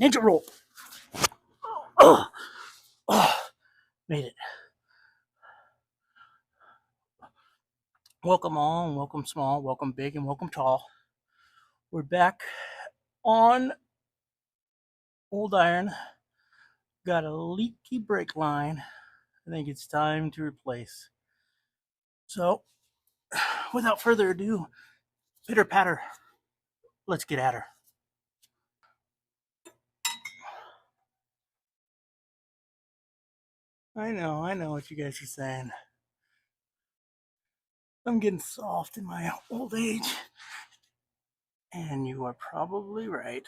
Ninja roll. Oh, oh, made it. Welcome all, welcome small, welcome big, and welcome tall. We're back on Old Iron. Got a leaky brake line. I think it's time to replace. So, without further ado, pitter patter, let's get at her. I know what you guys are saying. I'm getting soft in my old age. And you are probably right.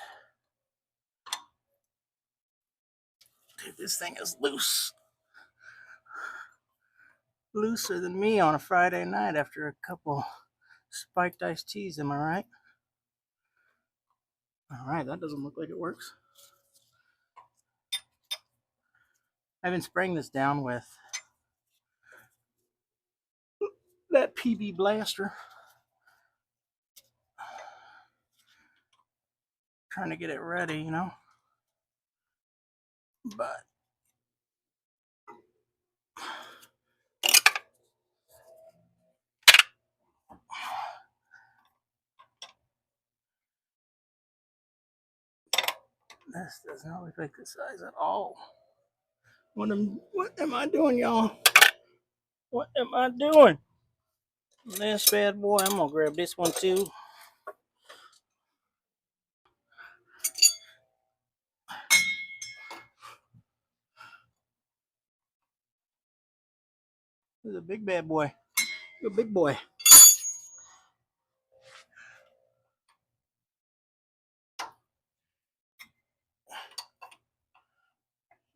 Dude, this thing is loose. Looser than me on a Friday night after a couple spiked iced teas, am I right? Alright, that doesn't look like it works. I've been spraying this down with that PB Blaster. Trying to get it ready, you know? But this does not look like the size at all. What am I doing, y'all? What am I doing? This bad boy, I'm gonna grab this one too. This is a big bad boy. You're a big boy.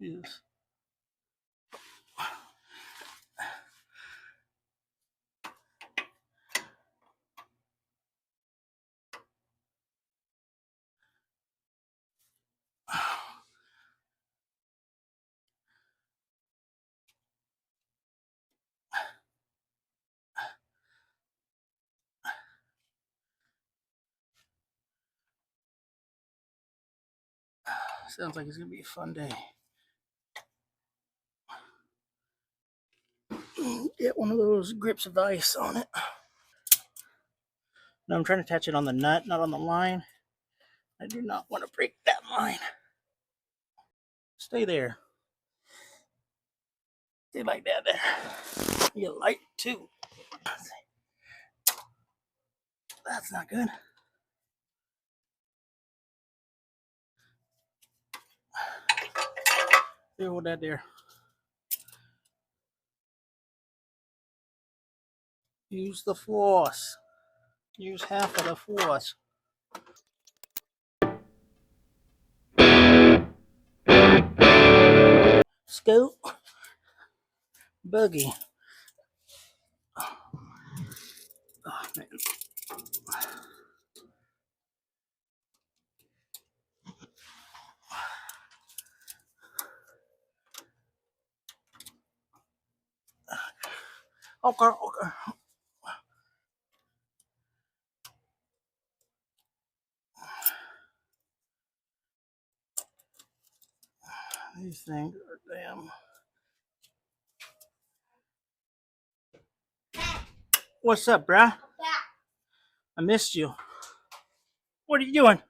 Jesus. Sounds like it's gonna be a fun day. Get one of those grips of ice on it. Now I'm trying to attach it on the nut, not on the line. I do not want to break that line. Stay there. Stay like that there. You light too. That's not good. There, hold that there. Use the force. Use half of the force. Scoop. Buggy. Oh, man. Okay. These things are damn. What's up, bruh? I missed you. What are you doing?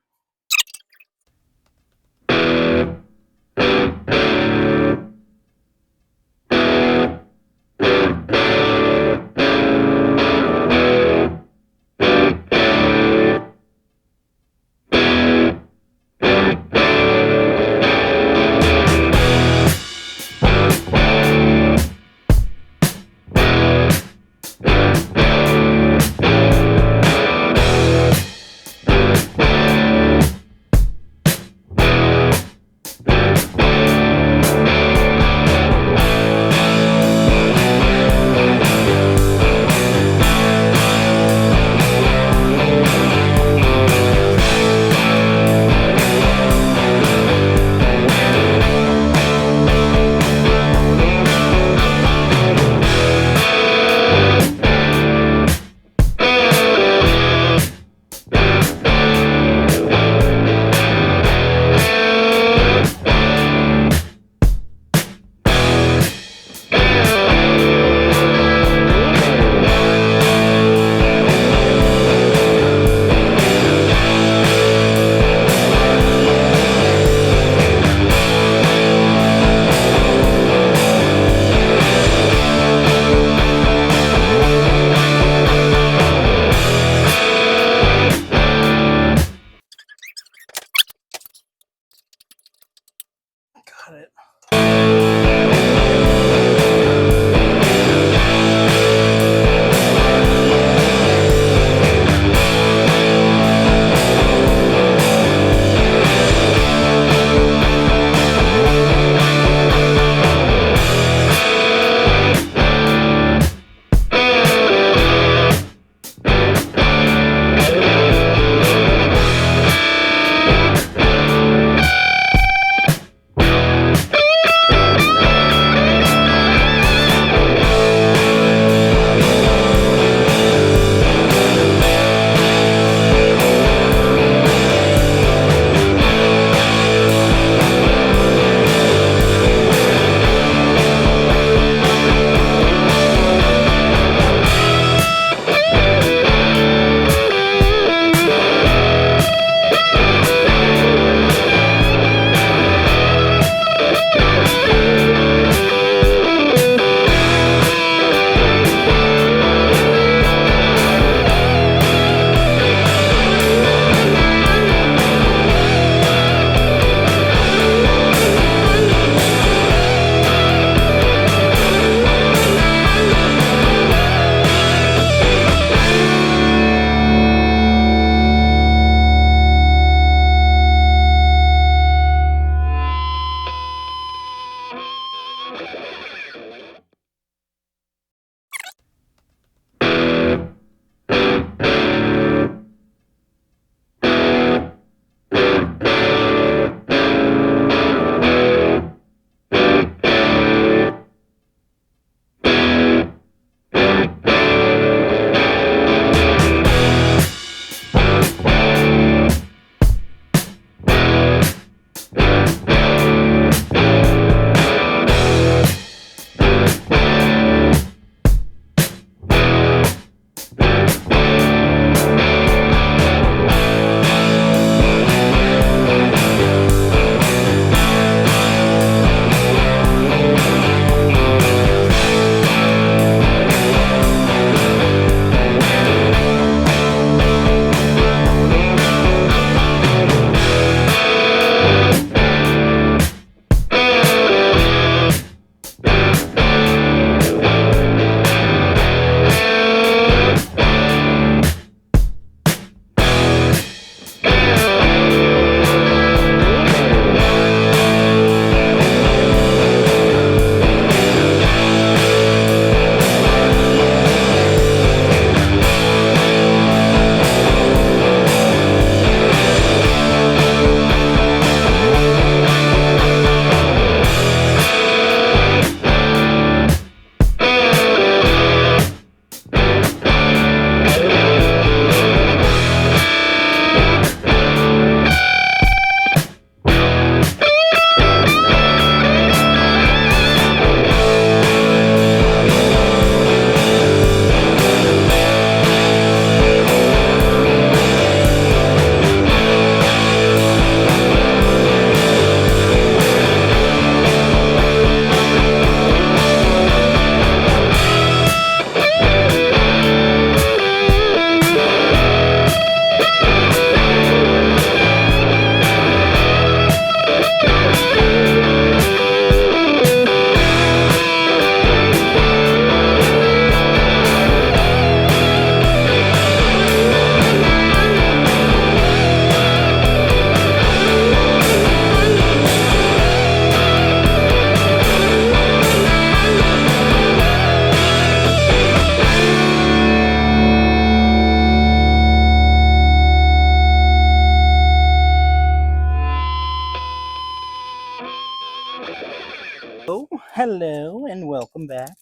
Hello and welcome back.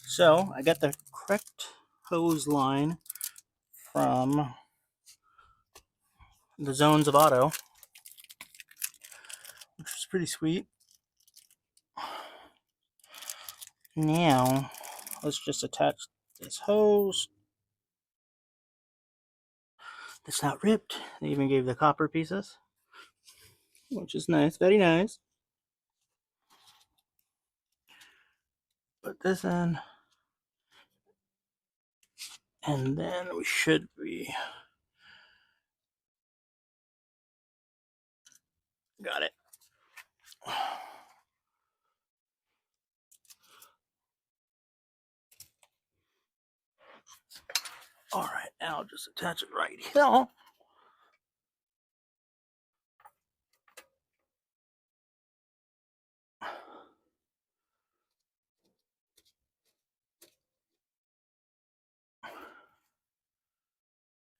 So I got the correct hose line from the Zones of Auto, which is pretty sweet. Now let's just attach this hose. It's not ripped. They even gave the copper pieces, which is nice, very nice. Put this in, and then we should be got it. All right, now I'll just attach it right here.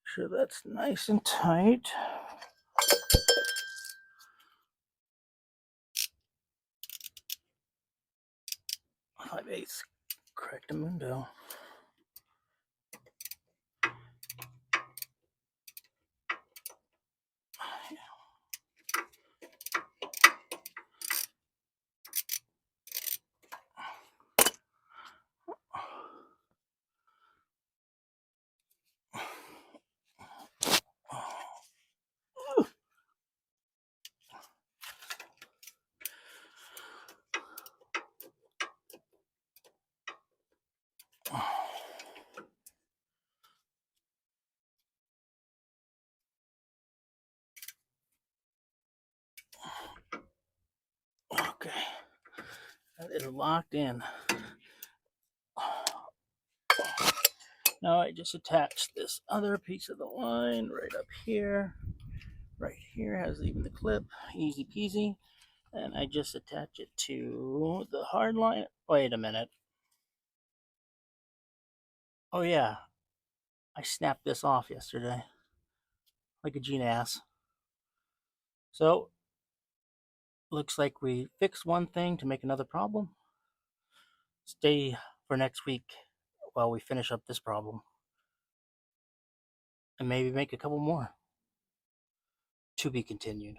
Sure that's nice and tight. 5/8 correctamundo. Okay, that is locked in. Now I just attach this other piece of the line right up here. Right here has even the clip, easy peasy. And I just attach it to the hard line. Wait a minute. Oh yeah, I snapped this off yesterday like a genius. So looks like we fixed one thing to make another problem. Stay for next week while we finish up this problem. And maybe make a couple more. To be continued.